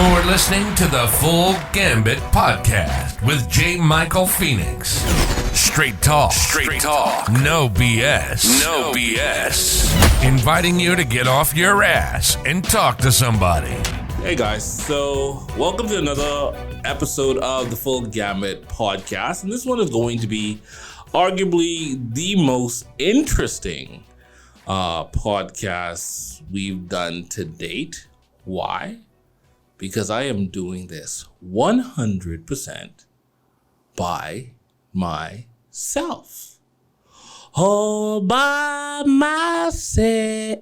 You're listening to the Full Gambit Podcast with J. Michael Phoenix. Straight talk. No BS. No BS. Inviting you to get off your ass and talk to somebody. Hey guys, so welcome to another episode of the Full Gambit Podcast. And this one is going to be arguably the most interesting podcast we've done to date. Why? Because I am doing this 100% by myself. All by myself.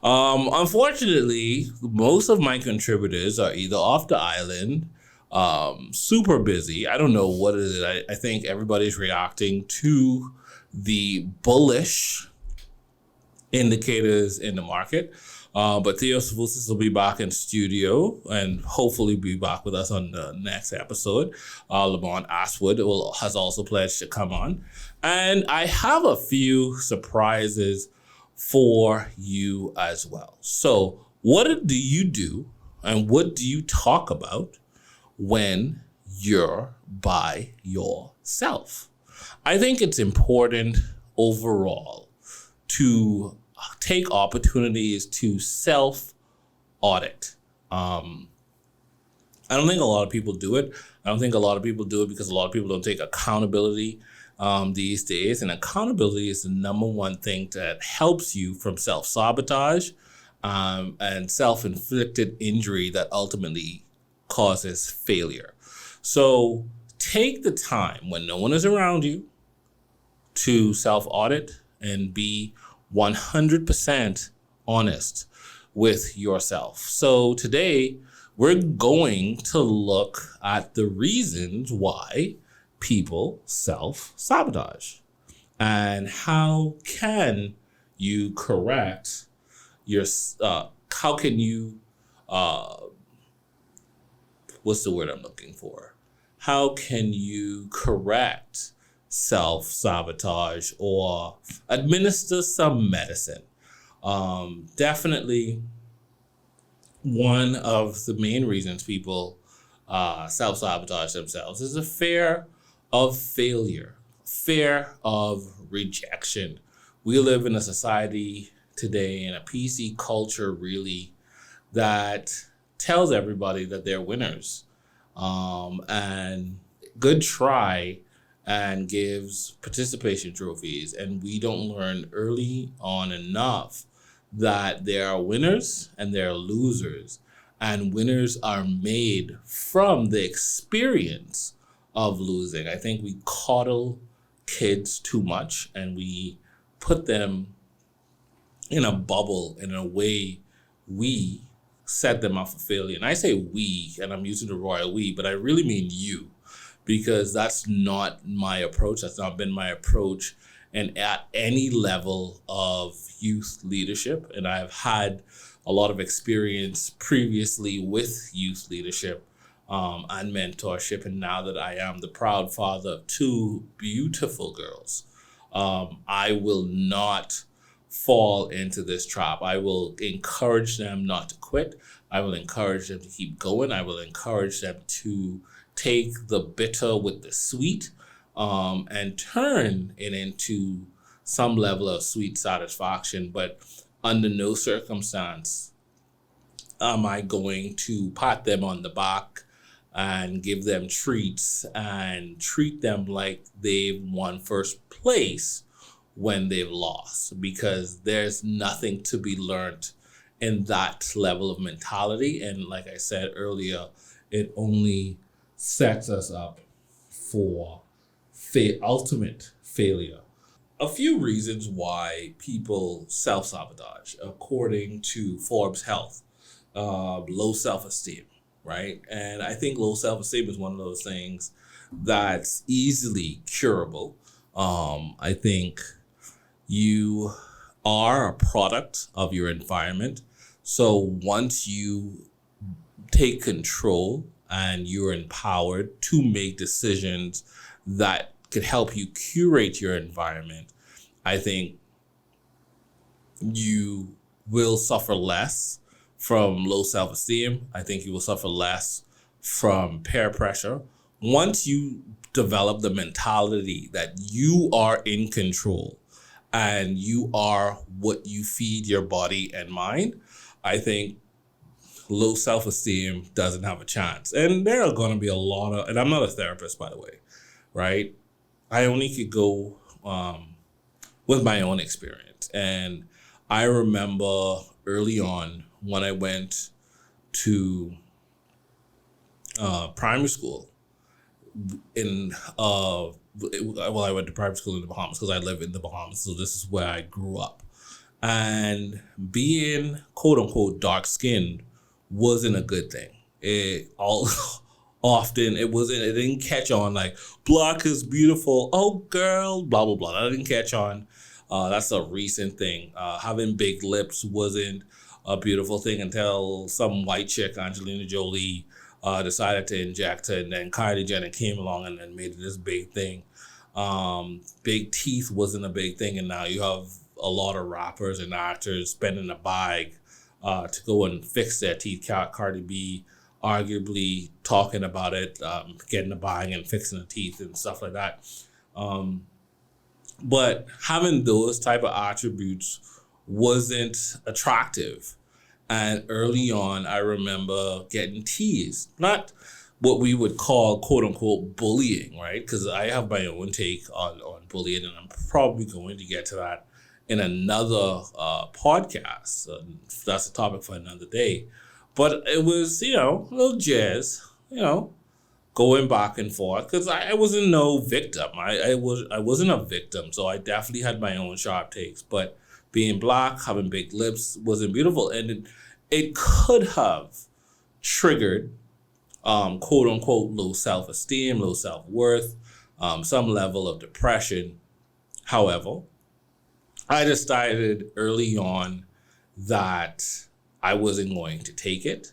Unfortunately, most of my contributors are either off the island, super busy. I don't know what it is. I think everybody's reacting to the bullish indicators in the market. But Theo Savousis will be back in studio and hopefully be back with us on the next episode. Lamont Ashwood has also pledged to come on. And I have a few surprises for you as well. So what do you do and what do you talk about when you're by yourself? I think it's important overall to take opportunities to self-audit. I don't think a lot of people do it. I don't think a lot of people do it because a lot of people don't take accountability these days. And accountability is the number one thing that helps you from self-sabotage and self-inflicted injury that ultimately causes failure. So take the time when no one is around you to self-audit and be 100% honest with yourself. So today we're going to look at the reasons why people self-sabotage and how can you correct your, how can you, what's the word I'm looking for? How can you correct self-sabotage or administer some medicine? Definitely one of the main reasons people self-sabotage themselves is a fear of failure, fear of rejection. We live in a society today, in a PC culture really, that tells everybody that they're winners. And good try and gives participation trophies. And we don't learn early on enough that there are winners and there are losers. And winners are made from the experience of losing. I think we coddle kids too much and we put them in a bubble in a way we set them up for failure. And I say we, and I'm using the royal we, but I really mean you. Because that's not my approach. That's not been my approach. And at any level of youth leadership, and I've had a lot of experience previously with youth leadership and mentorship. And now that I am the proud father of two beautiful girls, I will not fall into this trap. I will encourage them not to quit. I will encourage them to keep going. I will encourage them to take the bitter with the sweet and turn it into some level of sweet satisfaction. But under no circumstance am I going to pat them on the back and give them treats and treat them like they've won first place when they've lost, because there's nothing to be learned in that level of mentality. And like I said earlier, it only sets us up for ultimate failure. A few reasons why people self-sabotage, according to Forbes Health, low self-esteem, right? And I think low self-esteem is one of those things that's easily curable. I think you are a product of your environment. So once you take control and you're empowered to make decisions that could help you curate your environment, I think you will suffer less from low self-esteem. I think you will suffer less from peer pressure. Once you develop the mentality that you are in control and you are what you feed your body and mind, I think low self-esteem doesn't have a chance. And there are going to be a lot of, and I'm not a therapist, by the way, right? I only could go with my own experience. And I remember early on when I went to primary school I went to private school in the Bahamas because I live in the Bahamas. So this is where I grew up. And being quote unquote dark skinned wasn't a good thing. It didn't catch on like black is beautiful. Oh girl, blah, blah, blah. That didn't catch on. That's a recent thing. Having big lips wasn't a beautiful thing until some white chick, Angelina Jolie, decided to inject it, and then Kylie Jenner came along and then made it this big thing. Big teeth wasn't a big thing, and now you have a lot of rappers and actors spending a bag to go and fix their teeth. Cardi B arguably talking about it, getting a bag and fixing the teeth and stuff like that. But having those type of attributes wasn't attractive. And early on, I remember getting teased. Not what we would call, quote unquote, bullying, right? Because I have my own take on bullying, and I'm probably going to get to that in another podcast. That's a topic for another day. But it was, a little jazz, going back and forth, because I wasn't no victim. I wasn't a victim, so I definitely had my own sharp takes. But being black, having big lips wasn't beautiful, and it could have triggered quote unquote low self-esteem, low self-worth, some level of depression. However, I decided early on that I wasn't going to take it.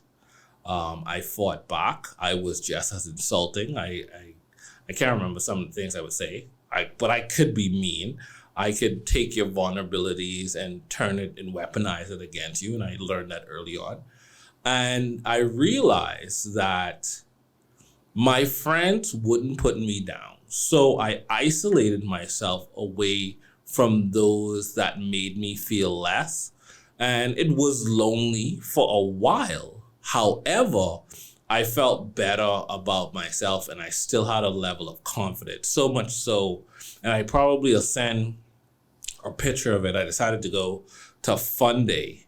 I fought back. I was just as insulting. I can't remember some of the things I would say, but I could be mean. I could take your vulnerabilities and turn it and weaponize it against you. And I learned that early on. And I realized that my friends wouldn't put me down. So I isolated myself away from those that made me feel less. And it was lonely for a while. However, I felt better about myself and I still had a level of confidence. So much so, and I probably will send a picture of it. I decided to go to Fun Day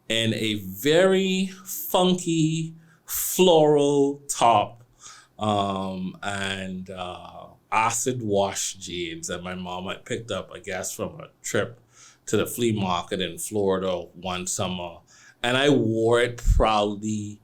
in a very funky floral top and acid wash jeans that my mom had picked up, I guess, from a trip to the flea market in Florida one summer. And I wore it proudly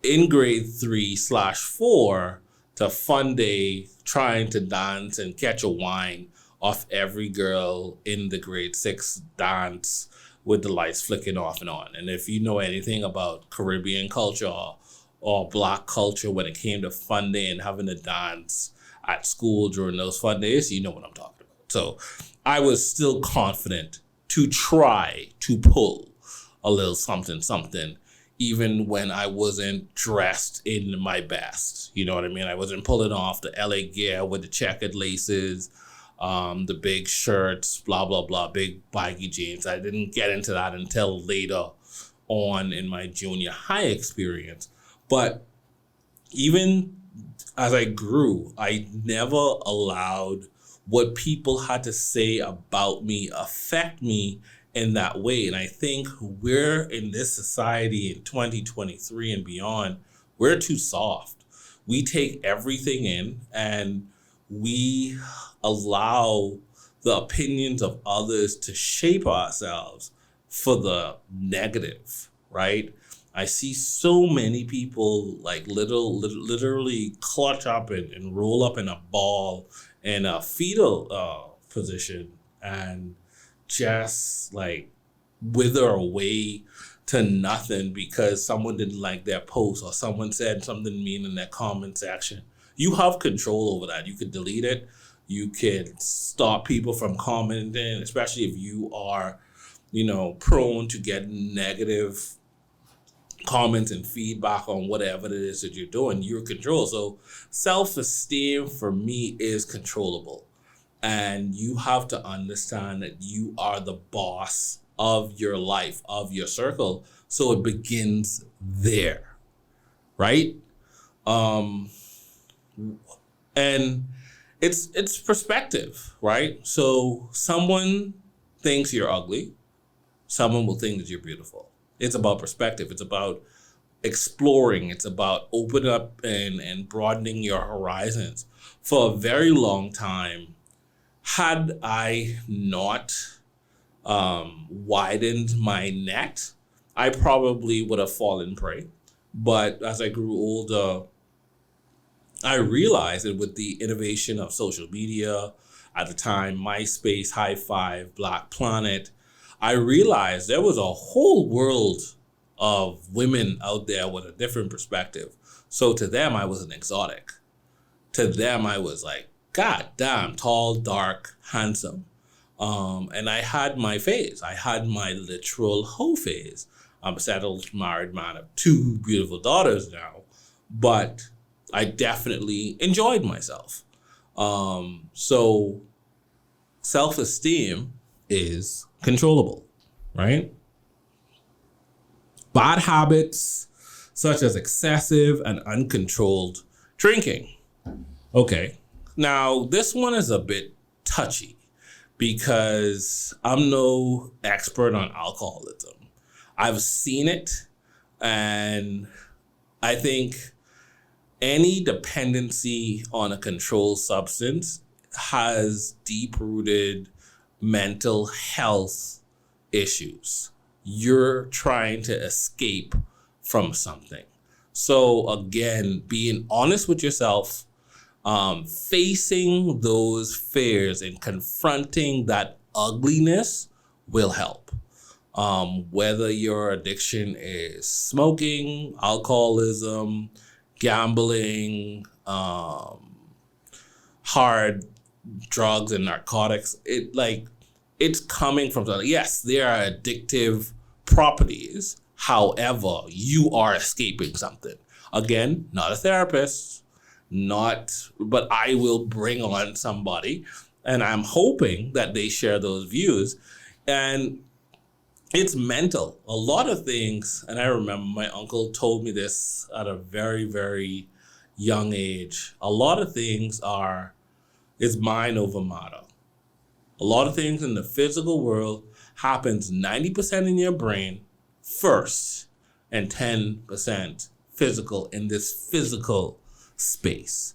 in grade 3/4 to Fun Day, trying to dance and catch a wine off every girl in the grade 6 dance with the lights flicking off and on. And if you know anything about Caribbean culture or Black culture when it came to Fun Day and having a dance at school during those fun days, you know what I'm talking about. So I was still confident to try to pull a little something, even when I wasn't dressed in my best. You know what I mean? I wasn't pulling off the LA gear with the checkered laces, the big shirts, blah, blah, blah, big baggy jeans. I didn't get into that until later on in my junior high experience. But even as I grew, I never allowed what people had to say about me affect me in that way. And I think we're in this society in 2023 and beyond, we're too soft. We take everything in and we allow the opinions of others to shape ourselves for the negative, right? I see so many people like literally clutch up and roll up in a ball in a fetal position and just like wither away to nothing because someone didn't like their post or someone said something mean in their comment section. You have control over that. You could delete it. You could stop people from commenting, especially if you are, prone to get negative comments and feedback on whatever it is that you're doing, you're control. So self-esteem for me is controllable. And you have to understand that you are the boss of your life, of your circle. So it begins there, right? And it's perspective, right? So someone thinks you're ugly, someone will think that you're beautiful. It's about perspective. It's about exploring. It's about opening up and broadening your horizons. For a very long time, had I not widened my net, I probably would have fallen prey. But as I grew older, I realized that with the innovation of social media, at the time, MySpace, High Five, Black Planet, I realized there was a whole world of women out there with a different perspective. So to them, I was an exotic. To them, I was like, God damn, tall, dark, handsome. And I had my phase. I had my literal hoe phase. I'm a settled, married man of 2 beautiful daughters now, but I definitely enjoyed myself. So self-esteem is controllable, right? Bad habits such as excessive and uncontrolled drinking. Okay, now this one is a bit touchy because I'm no expert on alcoholism. I've seen it, and I think any dependency on a controlled substance has deep-rooted mental health issues. You're trying to escape from something. So again, being honest with yourself, facing those fears and confronting that ugliness will help. Whether your addiction is smoking, alcoholism, gambling, hard drugs and narcotics, it's coming from something. Yes, there are addictive properties. However, you are escaping something. Again, not a therapist, but I will bring on somebody, and I'm hoping that they share those views. And it's mental. A lot of things, and I remember my uncle told me this at a very, very young age. A lot of things is mind over matter. A lot of things in the physical world happens 90% in your brain first and 10% physical in this physical space.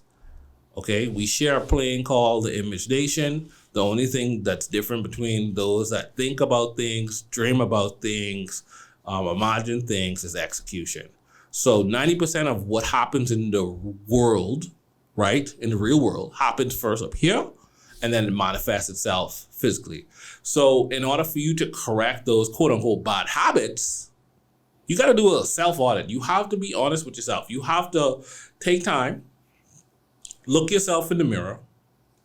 Okay, we share a plane called the Image Nation. The only thing that's different between those that think about things, dream about things, imagine things is execution. So 90% of what happens in the world, right, in the real world, happens first up here, and then it manifests itself physically. So in order for you to correct those quote unquote bad habits, you got to do a self-audit. You have to be honest with yourself. You have to take time, look yourself in the mirror,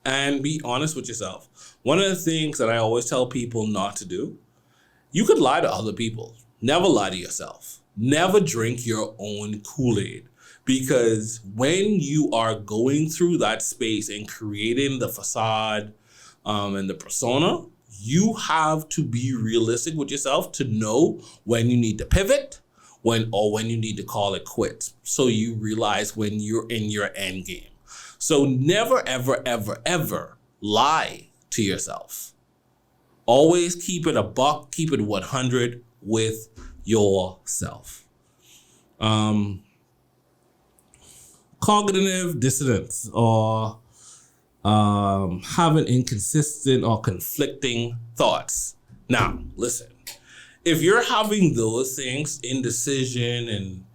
and be honest with yourself. One of the things that I always tell people not to do, you could lie to other people. Never lie to yourself. Never drink your own Kool-Aid. Because when you are going through that space and creating the facade and the persona, you have to be realistic with yourself to know when you need to pivot, when you need to call it quits. So you realize when you're in your end game. So never, ever, ever, ever lie to yourself. Always keep it a buck, keep it 100 with yourself. Cognitive dissonance, or having inconsistent or conflicting thoughts. Now, listen, if you're having those things, indecision and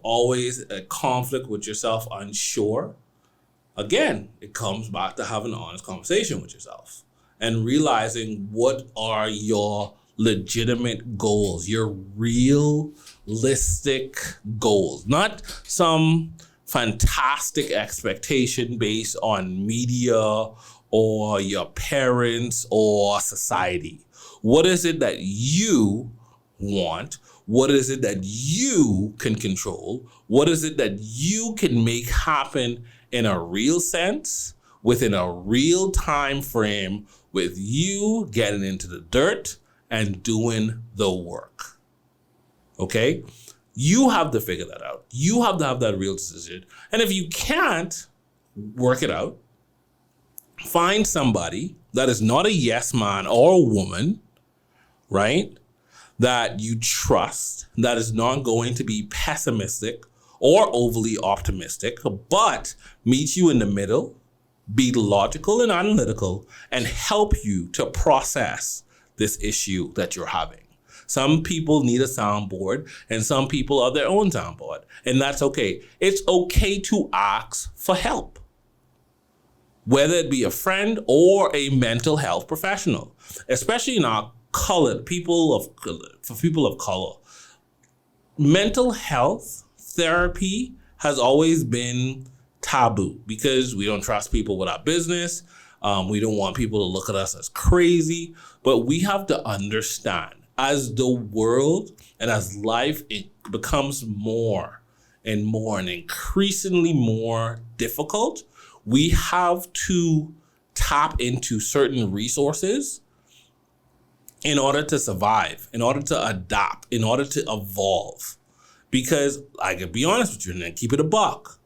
always a conflict with yourself, unsure, again, it comes back to having an honest conversation with yourself and realizing what are your legitimate goals, your realistic goals, not some fantastic expectation based on media or your parents or society. What is it that you want? What is it that you can control? What is it that you can make happen in a real sense, within a real time frame, with you getting into the dirt and doing the work? Okay? You have to figure that out. You have to have that real decision. And if you can't work it out, find somebody that is not a yes man or a woman, right? That you trust, that is not going to be pessimistic or overly optimistic, but meet you in the middle, be logical and analytical, and help you to process this issue that you're having. Some people need a soundboard, and some people are their own soundboard, and that's okay. It's okay to ask for help, whether it be a friend or a mental health professional, especially in our for people of color. Mental health therapy has always been taboo because we don't trust people with our business. We don't want people to look at us as crazy, but we have to understand, as the world and as life it becomes more and more and increasingly more difficult, we have to tap into certain resources in order to survive, in order to adapt, in order to evolve. Because I can be honest with you and keep it a buck.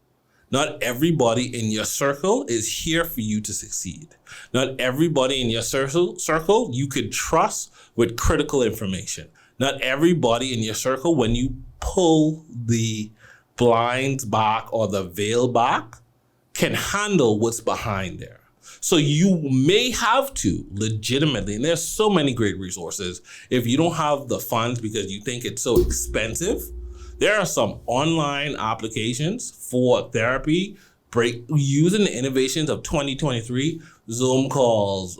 Not everybody in your circle is here for you to succeed. Not everybody in your circle you could trust with critical information. Not everybody in your circle, when you pull the blinds back or the veil back, can handle what's behind there. So you may have to legitimately, and there's so many great resources. If you don't have the funds because you think it's so expensive, there are some online applications for therapy, using the innovations of 2023, Zoom calls,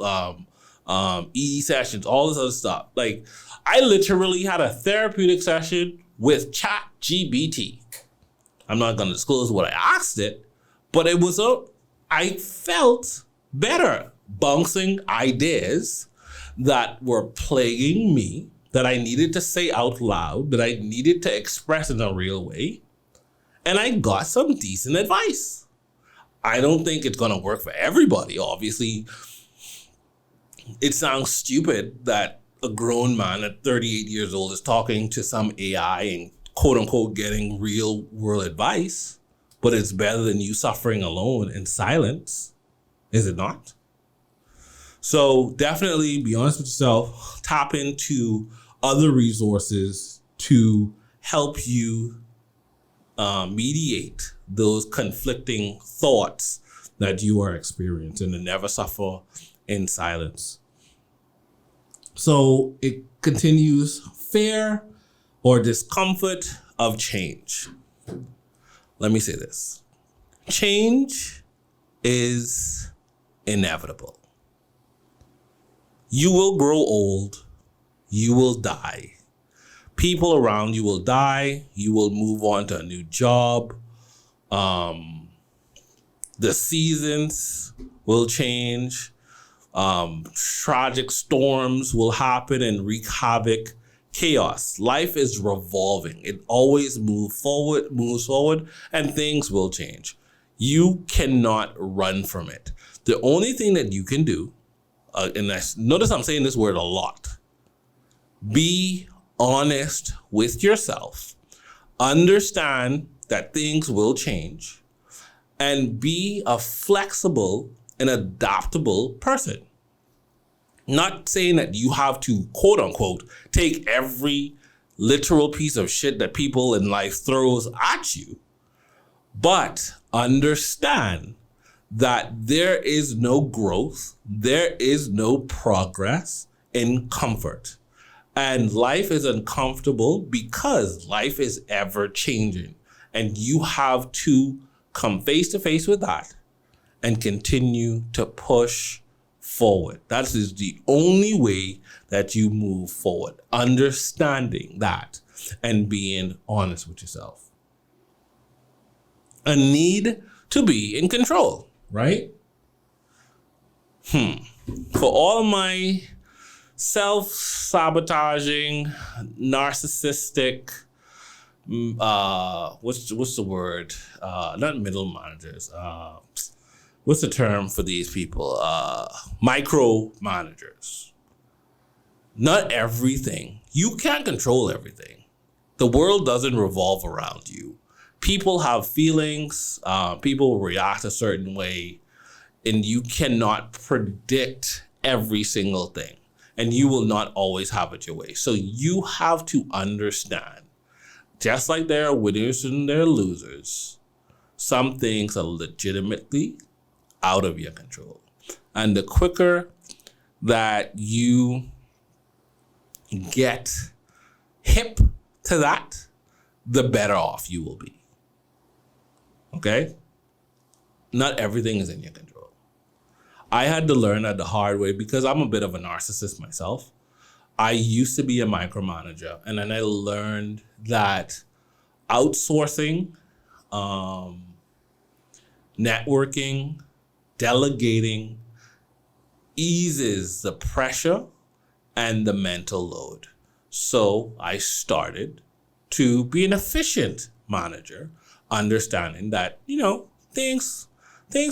e-sessions, all this other stuff. Like, I literally had a therapeutic session with ChatGPT. I'm not going to disclose what I asked it, but I felt better bouncing ideas that were plaguing me, that I needed to say out loud, that I needed to express in a real way. And I got some decent advice. I don't think it's going to work for everybody. Obviously, it sounds stupid that a grown man at 38 years old is talking to some AI and quote unquote getting real world advice, but it's better than you suffering alone in silence. Is it not? So definitely be honest with yourself, tap into other resources to help you mediate those conflicting thoughts that you are experiencing, and never suffer in silence. So it continues, fear or discomfort of change. Let me say this. Change is inevitable. You will grow old. You will die. People around you will die. You will move on to a new job. The seasons will change. Tragic storms will happen and wreak havoc. Chaos. Life is revolving. It always moves forward, and things will change. You cannot run from it. The only thing that you can do, and notice I'm saying this word a lot, be honest with yourself, understand that things will change, and be a flexible and adaptable person. Not saying that you have to, quote unquote, take every literal piece of shit that people in life throws at you, but understand that there is no growth, there is no progress in comfort. And life is uncomfortable because life is ever changing. And you have to come face to face with that and continue to push forward. That is the only way that you move forward, understanding that and being honest with yourself. A need to be in control, right? For all my self-sabotaging, narcissistic, what's the word? Not middle managers. What's the term for these people? Micro managers. Not everything. You can't control everything. The world doesn't revolve around you. People have feelings. People react a certain way, and you cannot predict every single thing, and you will not always have it your way. So you have to understand, just like there are winners and there are losers, some things are legitimately out of your control. And the quicker that you get hip to that, the better off you will be. Okay? Not everything is in your control. I had to learn that the hard way because I'm a bit of a narcissist myself. I used to be a micromanager, and then I learned that outsourcing, networking, delegating eases the pressure and the mental load. So I started to be an efficient manager, understanding that, things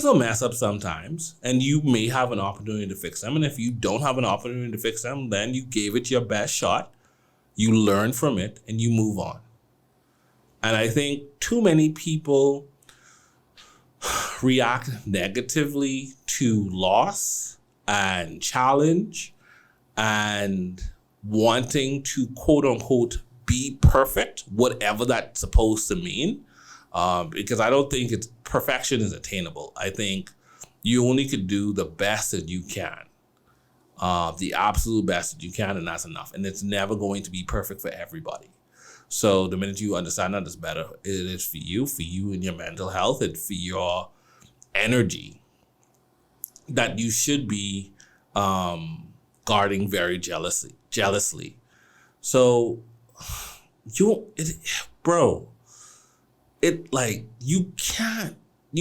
will mess up sometimes, and you may have an opportunity to fix them. And if you don't have an opportunity to fix them, then you gave it your best shot, you learn from it, and you move on. And I think too many people react negatively to loss and challenge and wanting to, quote unquote, be perfect, whatever that's supposed to mean. Because I don't think perfection is attainable. I think you only could do the best that you can, the absolute best that you can, and that's enough. And it's never going to be perfect for everybody. So the minute you understand that, it's better it is for you and your mental health, and for your energy that you should be guarding very jealously. So you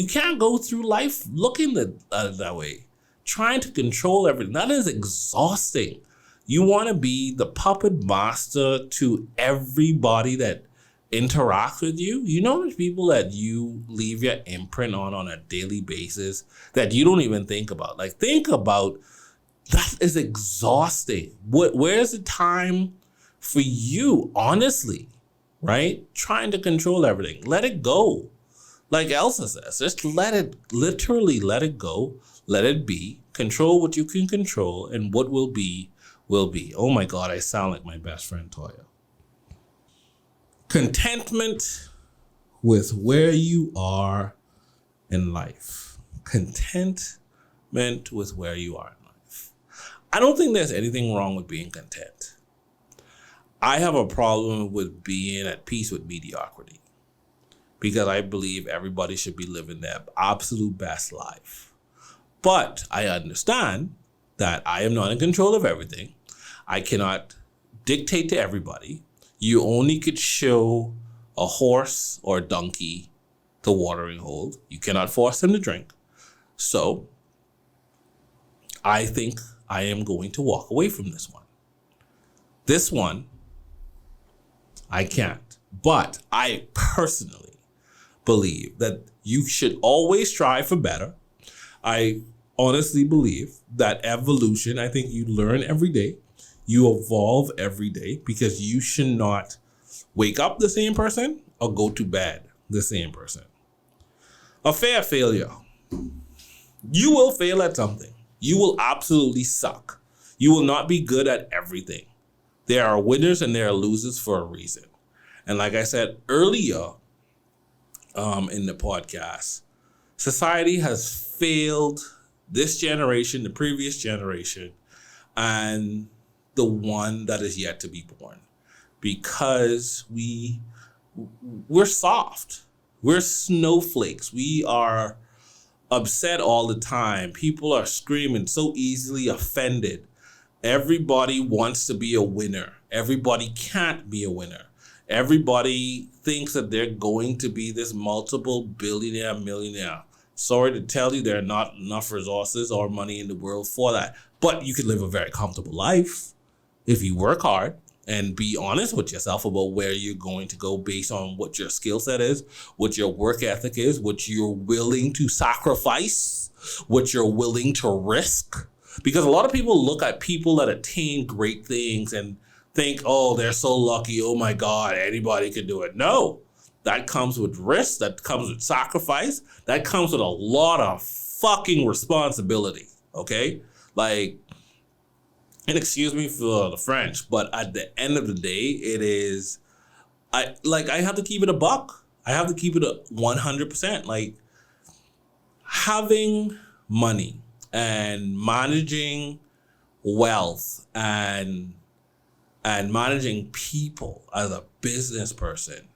can't go through life looking that way, trying to control everything. That is exhausting. You want to be the puppet master to everybody that interacts with you. You know, there's people that you leave your imprint on a daily basis that you don't even think about. Like, think about that. Is exhausting. Where's the time for you, honestly, right? Trying to control everything. Let it go. Like Elsa says, just literally let it go. Let it be. Control what you can control, and what will be, will be. Oh my God, I sound like my best friend Toya. Contentment with where you are in life. Contentment with where you are in life. I don't think there's anything wrong with being content. I have a problem with being at peace with mediocrity, because I believe everybody should be living their absolute best life. But I understand that I am not in control of everything. I cannot dictate to everybody. You only could show a horse or a donkey the watering hole. You cannot force them to drink. So I think I am going to walk away from this one. This one, I can't. But I personally believe that you should always strive for better. I honestly believe that evolution, I think you learn every day. You evolve every day, because you should not wake up the same person or go to bed the same person. A failure. You will fail at something. You will absolutely suck. You will not be good at everything. There are winners and there are losers for a reason. And like I said earlier in the podcast, society has failed this generation, the previous generation, and the one that is yet to be born, because we're soft. We're snowflakes. We are upset all the time. People are screaming, so easily offended. Everybody wants to be a winner. Everybody can't be a winner. Everybody thinks that they're going to be this multiple billionaire, millionaire. Sorry to tell you, there are not enough resources or money in the world for that. But you can live a very comfortable life if you work hard and be honest with yourself about where you're going to go based on what your skill set is, what your work ethic is, what you're willing to sacrifice, what you're willing to risk. Because a lot of people look at people that attain great things and think, oh, they're so lucky. Oh my God, anybody could do it. No, that comes with risk. That comes with sacrifice. That comes with a lot of fucking responsibility. Okay? Like, and excuse me for the French, but at the end of the day, it is, I have to keep it a buck. I have to keep it 100%. Like, having money and managing wealth and managing people as a business person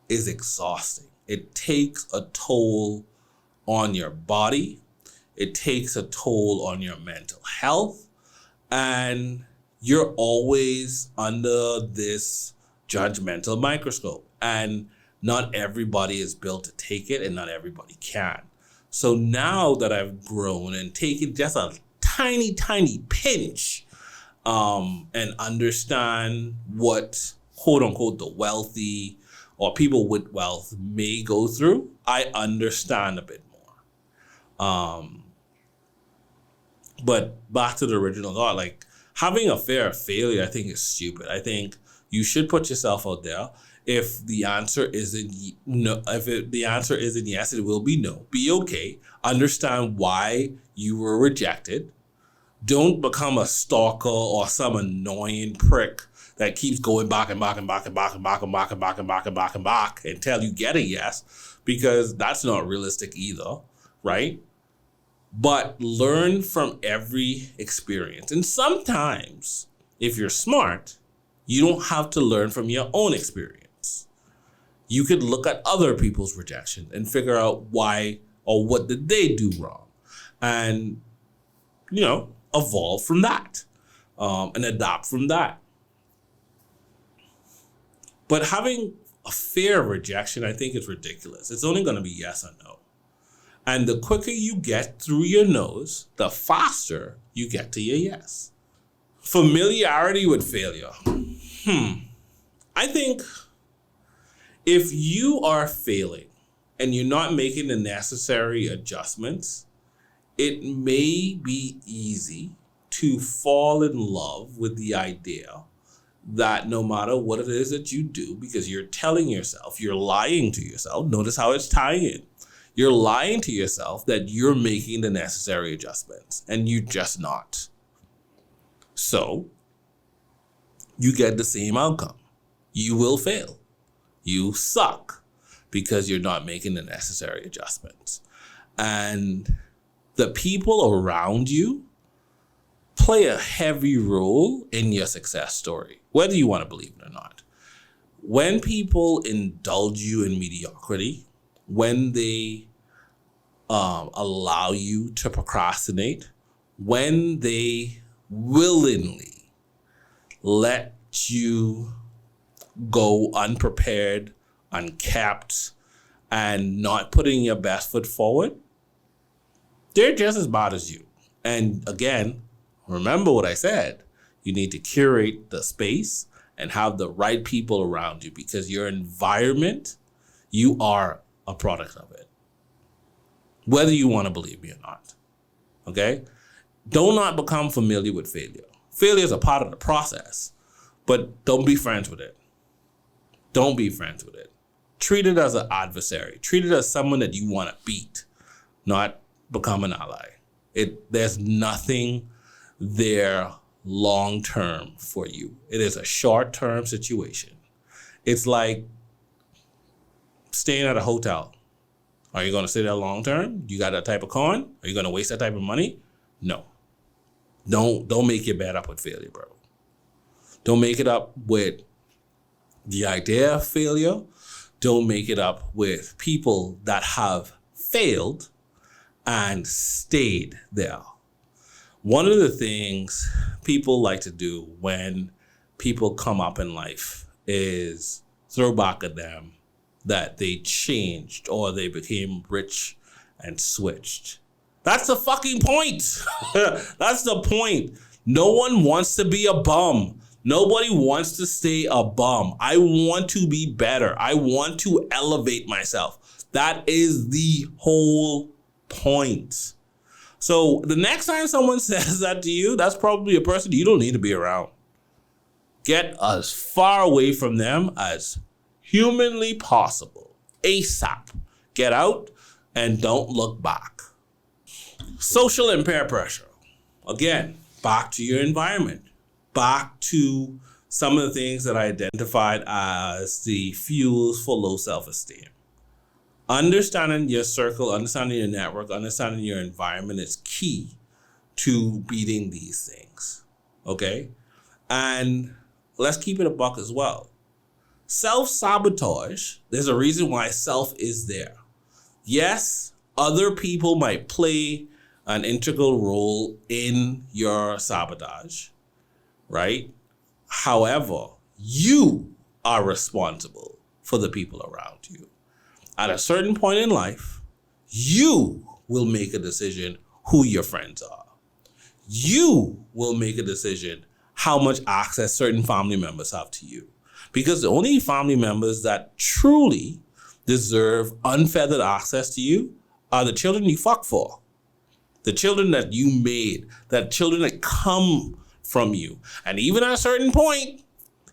is exhausting. It takes a toll on your body. It takes a toll on your mental health. And you're always under this judgmental microscope. And not everybody is built to take it, and not everybody can. So now that I've grown and taken just a tiny, tiny pinch and understand what, quote unquote, the wealthy or people with wealth may go through, I understand a bit more. But back to the original thought, like, having a fear of failure, I think is stupid. I think you should put yourself out there. If the answer isn't no, the answer isn't yes, it will be no. Be okay. Understand why you were rejected. Don't become a stalker or some annoying prick that keeps going back and back and back and back and back and back and back and back and back and back until you get a yes, because that's not realistic either, right? But learn from every experience. And sometimes, if you're smart, you don't have to learn from your own experience. You could look at other people's rejection and figure out why or what did they do wrong. And, evolve from that and adapt from that. But having a fear of rejection, I think, is ridiculous. It's only going to be yes or no. And the quicker you get through your no's, the faster you get to your yes. Familiarity with failure. I think if you are failing and you're not making the necessary adjustments, it may be easy to fall in love with the idea that no matter what it is that you do, because you're telling yourself, you're lying to yourself. Notice how it's tying in. You're lying to yourself that you're making the necessary adjustments, and you're just not. So you get the same outcome. You will fail. You suck because you're not making the necessary adjustments. And the people around you play a heavy role in your success story, whether you want to believe it or not. When people indulge you in mediocrity, when they allow you to procrastinate, when they willingly let you go unprepared, unkept, and not putting your best foot forward, they're just as bad as you. And again, remember what I said. You need to curate the space and have the right people around you, because your environment, you are a product of it, whether you want to believe me or not. Okay? Do not become familiar with failure. Failure is a part of the process, but don't be friends with it. Don't be friends with it. Treat it as an adversary. Treat it as someone that you want to beat, not become an ally. There's nothing there long-term for you. It is a short-term situation. It's like staying at a hotel. Are you going to stay there long-term? You got that type of coin? Are you going to waste that type of money? No. Don't make your bed up with failure, bro. Don't make it up with the idea of failure. Don't make it up with people that have failed and stayed there. One of the things people like to do when people come up in life is throw back at them that they changed or they became rich and switched. That's the fucking point. That's the point. No one wants to be a bum. Nobody wants to stay a bum. I want to be better. I want to elevate myself. That is the whole point. So the next time someone says that to you, that's probably a person you don't need to be around. Get as far away from them as humanly possible. ASAP. Get out and don't look back. Social and peer pressure. Again, back to your environment. Back to some of the things that I identified as the fuels for low self-esteem. Understanding your circle, understanding your network, understanding your environment is key to beating these things. Okay? And let's keep it a buck as well. Self-sabotage, there's a reason why self is there. Yes, other people might play an integral role in your sabotage, right? However, you are responsible for the people around you. At a certain point in life, you will make a decision who your friends are. You will make a decision how much access certain family members have to you. Because the only family members that truly deserve unfettered access to you are the children you fuck for. The children that you made, that children that come from you. And even at a certain point,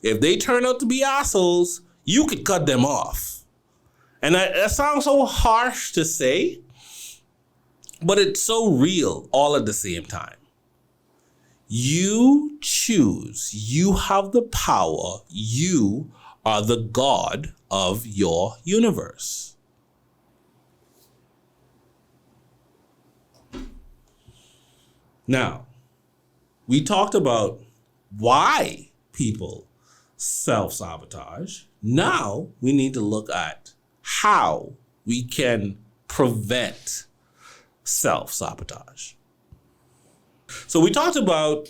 if they turn out to be assholes, you could cut them off. And that sounds so harsh to say, but it's so real all at the same time. You choose. You have the power. You are the God of your universe. Now, we talked about why people self-sabotage. Now, we need to look at how we can prevent self-sabotage. So we talked about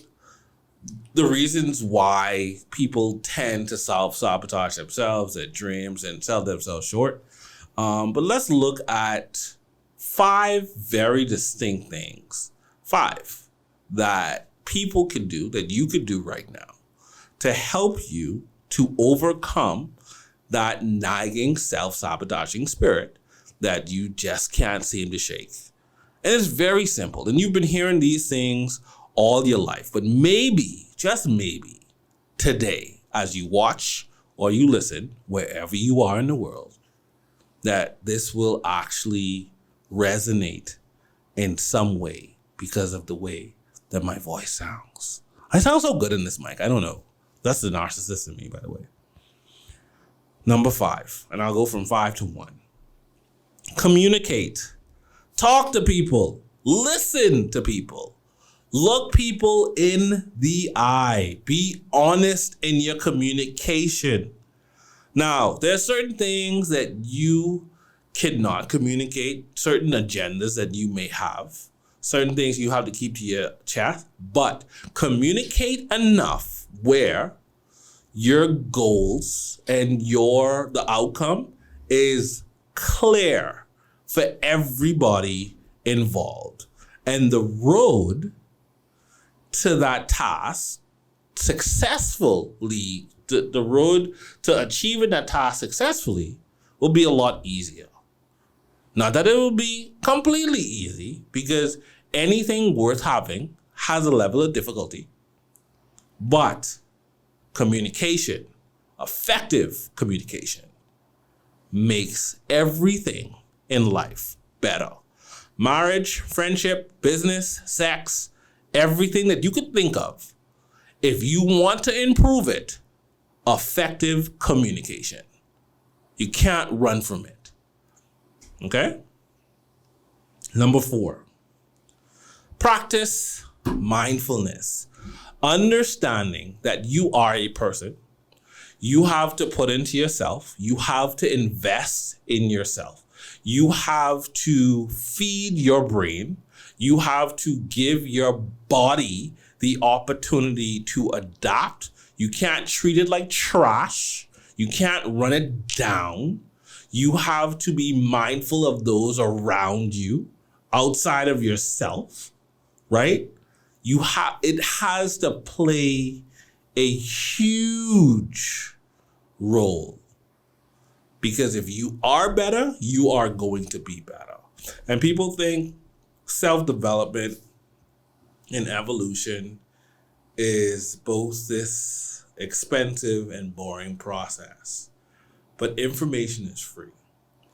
the reasons why people tend to self-sabotage themselves, their dreams, and sell themselves short. But let's look at 5 very distinct things. 5 that people can do, that you could do right now to help you to overcome that nagging self-sabotaging spirit that you just can't seem to shake. And it's very simple. And you've been hearing these things all your life. But maybe, just maybe, today, as you watch or you listen, wherever you are in the world, that this will actually resonate in some way because of the way that my voice sounds. I sound so good in this mic. I don't know. That's the narcissist in me, by the way. Number 5, and I'll go from 5 to 1. Communicate. Talk to people. Listen to people. Look people in the eye. Be honest in your communication. Now, there are certain things that you cannot communicate, certain agendas that you may have, certain things you have to keep to your chest, but communicate enough where your goals and the outcome is clear for everybody involved. And the road to that task successfully, the road to achieving that task successfully will be a lot easier. Not that it will be completely easy, because anything worth having has a level of difficulty. But communication, effective communication, makes everything in life better. Marriage, friendship, business, sex, everything that you could think of. If you want to improve it, effective communication. You can't run from it. Okay? Number 4, practice mindfulness. Understanding that you are a person. You have to put into yourself. You have to invest in yourself. You have to feed your brain. You have to give your body the opportunity to adapt. You can't treat it like trash. You can't run it down. You have to be mindful of those around you, outside of yourself, right? It has to play a huge role, because if you are better, you are going to be better. And people think self-development and evolution is both this expensive and boring process, but information is free.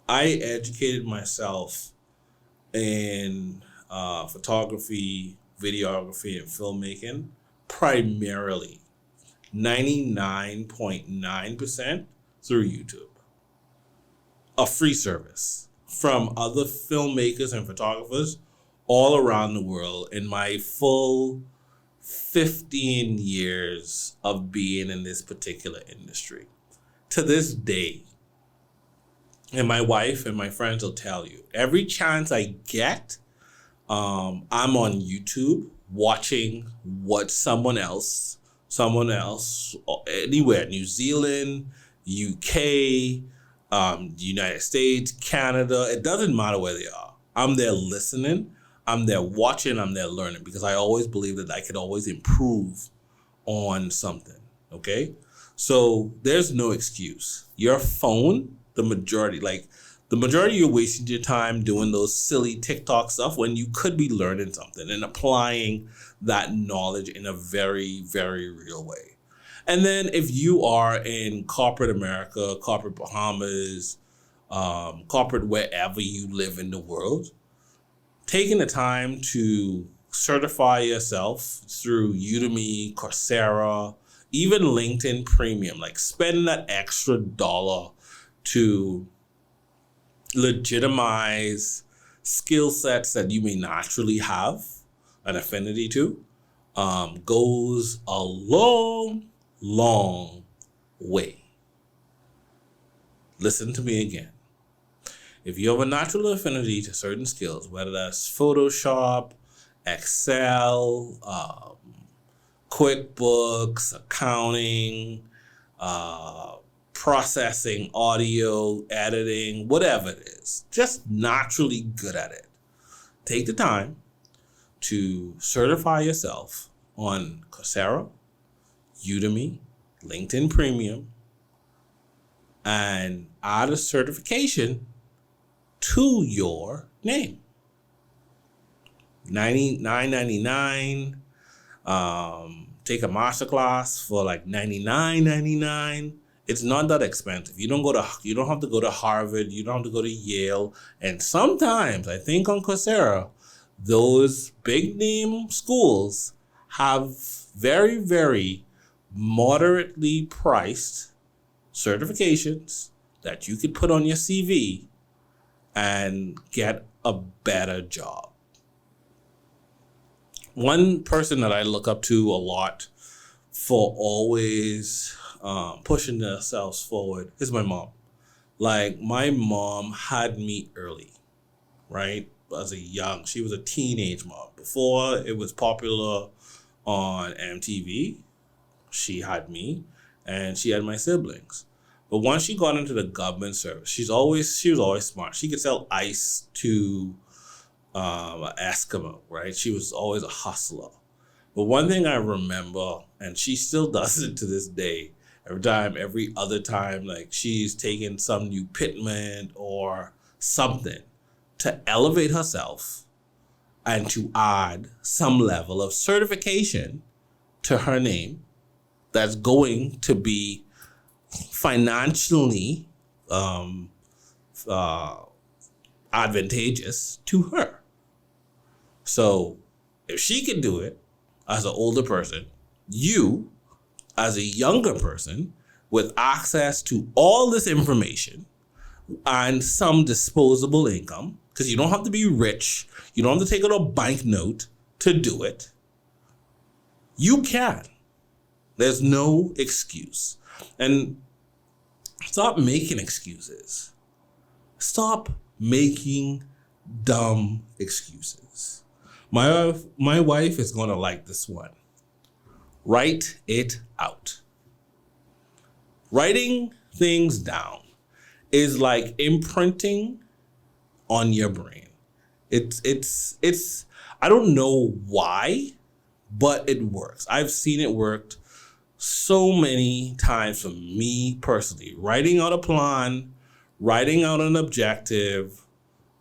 I educated myself in photography, videography, and filmmaking, primarily 99.9% through YouTube, a free service from other filmmakers and photographers all around the world in my full 15 years of being in this particular industry. To this day, and my wife and my friends will tell you, every chance I get, I'm on YouTube watching what someone else, anywhere, New Zealand, UK, United States, Canada, it doesn't matter where they are. I'm there listening, I'm there watching, I'm there learning, because I always believe that I could always improve on something, okay? So there's no excuse. Your phone, the majority you're wasting your time doing those silly TikTok stuff when you could be learning something and applying that knowledge in a very, very real way. And then if you are in corporate America, corporate Bahamas, corporate wherever you live in the world, taking the time to certify yourself through Udemy, Coursera, even LinkedIn Premium, like spend that extra dollar to legitimize skill sets that you may naturally have an affinity to, goes a long, long way. Listen to me again. If you have a natural affinity to certain skills, whether that's Photoshop, Excel, QuickBooks, accounting, processing, audio, editing, whatever it is, just naturally good at it. Take the time to certify yourself on Coursera, Udemy, LinkedIn Premium, and add a certification to your name. $99.99. Take a masterclass for like $99.99. It's not that expensive. You don't have to go to Harvard. You don't have to go to Yale. And sometimes, I think on Coursera, those big name schools have very, very moderately priced certifications that you could put on your CV and get a better job. One person that I look up to a lot for always pushing themselves forward is my mom. Like, my mom had me early, right? She was a teenage mom. Before it was popular on MTV, she had me and she had my siblings. But once she got into the government service, she was always smart. She could sell ice to an Eskimo, right? She was always a hustler. But one thing I remember, and she still does it to this day, every other time, like she's taking some new pitment or something to elevate herself and to add some level of certification to her name that's going to be financially advantageous to her. So if she can do it as an older person, you as a younger person with access to all this information and some disposable income, because you don't have to be rich, you don't have to take out a bank note to do it, you can. There's no excuse. And stop making excuses. Stop making dumb excuses. My wife is going to like this one. Write it out. Writing things down is like imprinting on your brain. It's I don't know why, but it works. I've seen it worked so many times for me personally. Writing out a plan, writing out an objective,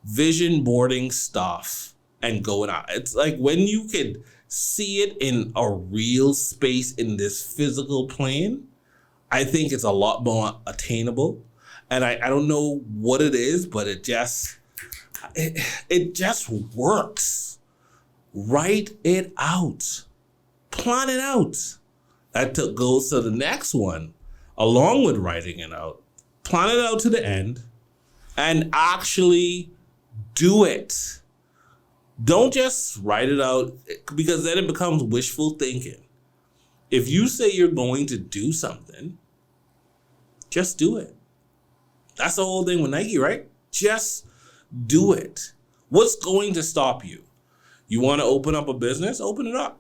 vision boarding stuff, and going out. It's like when you can see it in a real space in this physical plane, I think it's a lot more attainable. And I don't know what it is, but it just works. Write it out. Plan it out. That goes to the next one, along with writing it out. Plan it out to the end and actually do it. Don't just write it out, because then it becomes wishful thinking. If you say you're going to do something, just do it. That's the whole thing with Nike, right? Just do it. What's going to stop you? You want to open up a business? Open it up.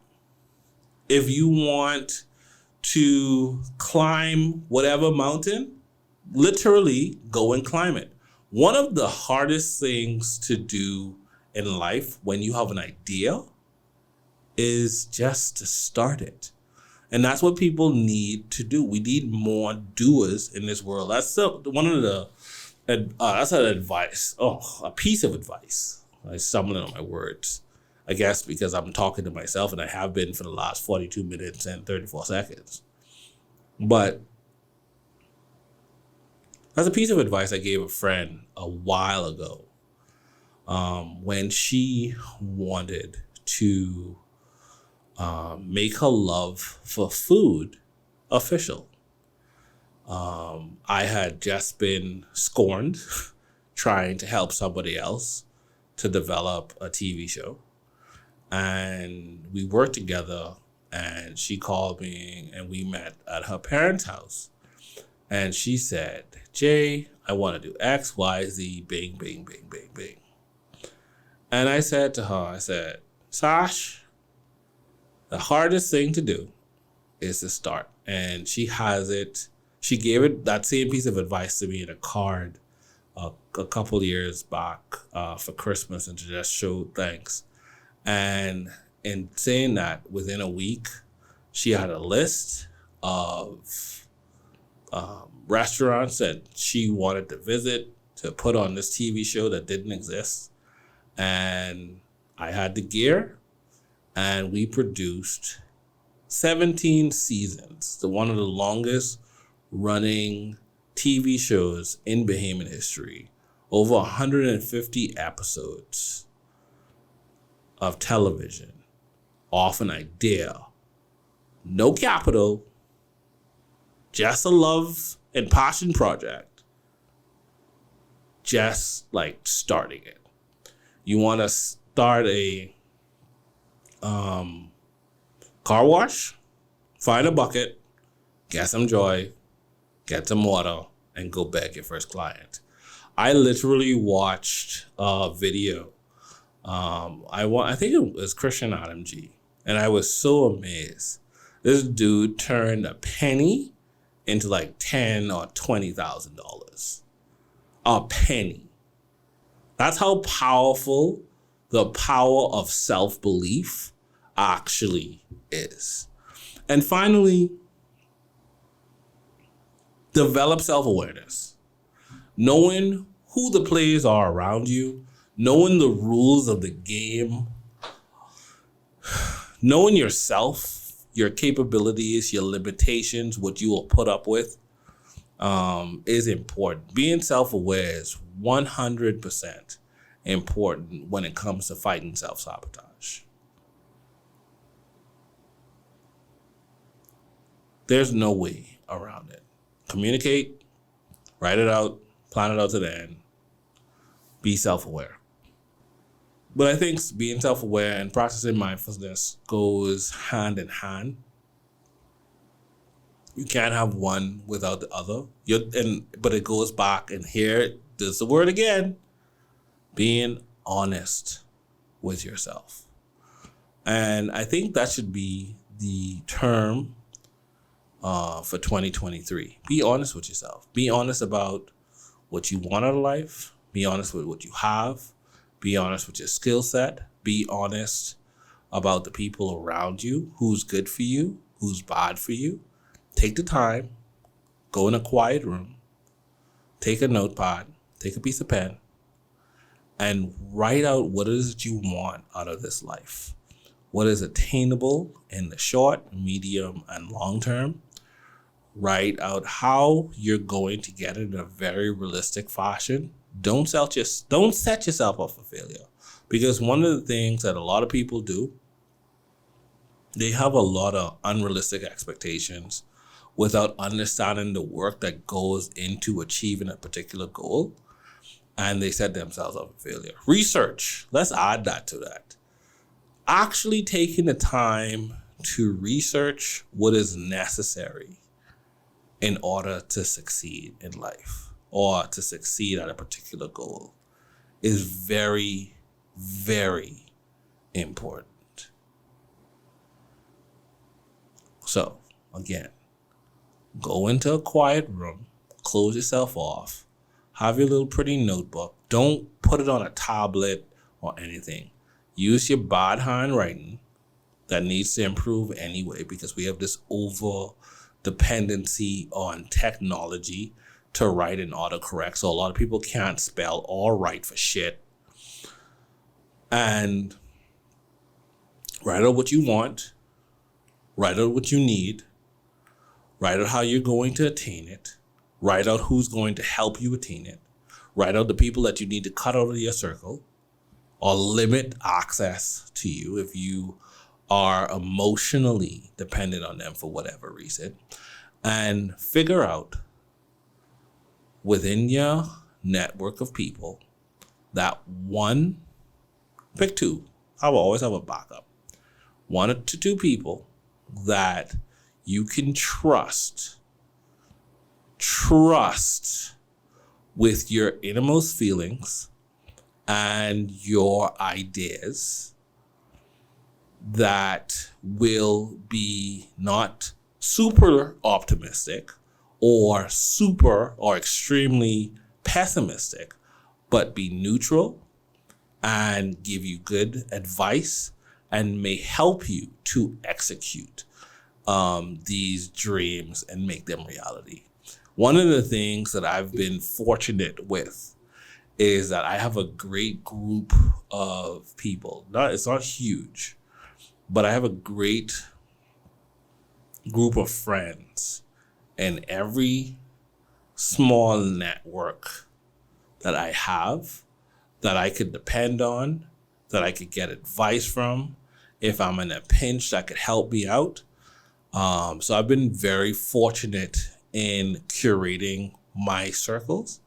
If you want to climb whatever mountain, literally go and climb it. One of the hardest things to do in life when you have an idea is just to start it. And that's what people need to do. We need more doers in this world. That's one of the, that's an advice. Oh, a piece of advice. I'm stumbling on my words, I guess, because I'm talking to myself, and I have been for the last 42 minutes and 34 seconds. But that's a piece of advice I gave a friend a while ago, when she wanted to make her love for food official. I had just been scorned trying to help somebody else to develop a TV show. And we worked together, and she called me and we met at her parents' house. And she said, Jay, I want to do X, Y, Z, bing, bing, bing, bing, bing. And I said to her, Sash, the hardest thing to do is to start. And she gave it that same piece of advice to me in a card a couple years back for Christmas, and to just show thanks. And in saying that, within a week, she had a list of restaurants that she wanted to visit to put on this TV show that didn't exist. And I had the gear, and we produced 17 seasons, one of the longest running TV shows in Bahamian history, over 150 episodes of television off an idea. No capital, just a love and passion project. Just like starting it. You want to start a car wash? Find a bucket, get some joy, get some water, and go beg your first client. I literally watched a video. I think it was Christian Adam G. And I was so amazed. This dude turned a penny into like $10,000 or $20,000. A penny. That's how powerful the power of self-belief actually is. And finally, develop self-awareness. Knowing who the players are around you, knowing the rules of the game, knowing yourself, your capabilities, your limitations, what you will put up with, is important. Being self-aware is 100% important when it comes to fighting self-sabotage. There's no way around it. Communicate, write it out, plan it out to the end. Be self-aware. But I think being self-aware and practicing mindfulness goes hand in hand. You can't have one without the other. But it goes back, and here, there's the word again, being honest with yourself. And I think that should be the term for 2023. Be honest with yourself. Be honest about what you want out of life. Be honest with what you have. Be honest with your skill set. Be honest about the people around you, who's good for you, who's bad for you. Take the time, go in a quiet room, take a notepad, take a piece of pen, and write out what it is that you want out of this life. What is attainable in the short, medium, and long term. Write out how you're going to get it in a very realistic fashion. Don't set yourself up for failure. Because one of the things that a lot of people do, they have a lot of unrealistic expectations without understanding the work that goes into achieving a particular goal. And they set themselves up for failure. Research, let's add that to that. Actually taking the time to research what is necessary in order to succeed in life or to succeed at a particular goal is very, very important. So, again, go into a quiet room, close yourself off, have your little pretty notebook. Don't put it on a tablet or anything. Use your bad handwriting that needs to improve anyway, because we have this over dependency on technology to write and autocorrect. So a lot of people can't spell or write for shit. And write out what you want, write out what you need, write out how you're going to attain it, write out who's going to help you attain it, write out the people that you need to cut out of your circle or limit access to you if you are emotionally dependent on them for whatever reason. And figure out within your network of people that one, pick two. I will always have a backup. 1 to 2 people that you can trust with your innermost feelings and your ideas, that will be not super optimistic or super or extremely pessimistic, but be neutral and give you good advice and may help you to execute these dreams and make them reality. One of the things that I've been fortunate with is that I have a great group of people. It's not huge, but I have a great group of friends in every small network that I have that I could depend on, that I could get advice from. If I'm in a pinch, that could help me out. So I've been very fortunate in curating my circles.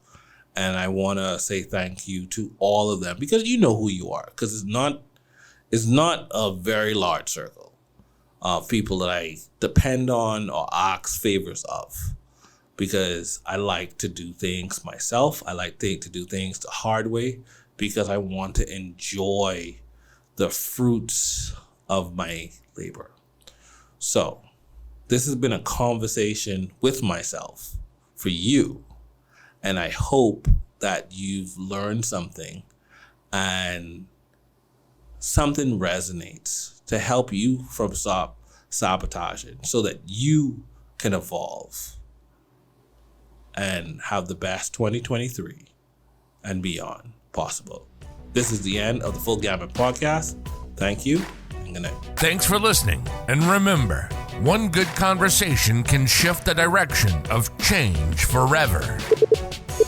And I want to say thank you to all of them, because you know who you are, because it's not a very large circle of people that I depend on or ask favors of, because I like to do things myself. I like to do things the hard way because I want to enjoy the fruits of my labor. So this has been a conversation with myself for you. And I hope that you've learned something and something resonates to help you from sabotaging so that you can evolve and have the best 2023 and beyond possible. This is the end of the Full Gambit podcast. Thank you and good night. Thanks for listening. And remember, one good conversation can shift the direction of change forever.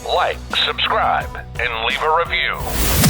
Like, subscribe, and leave a review.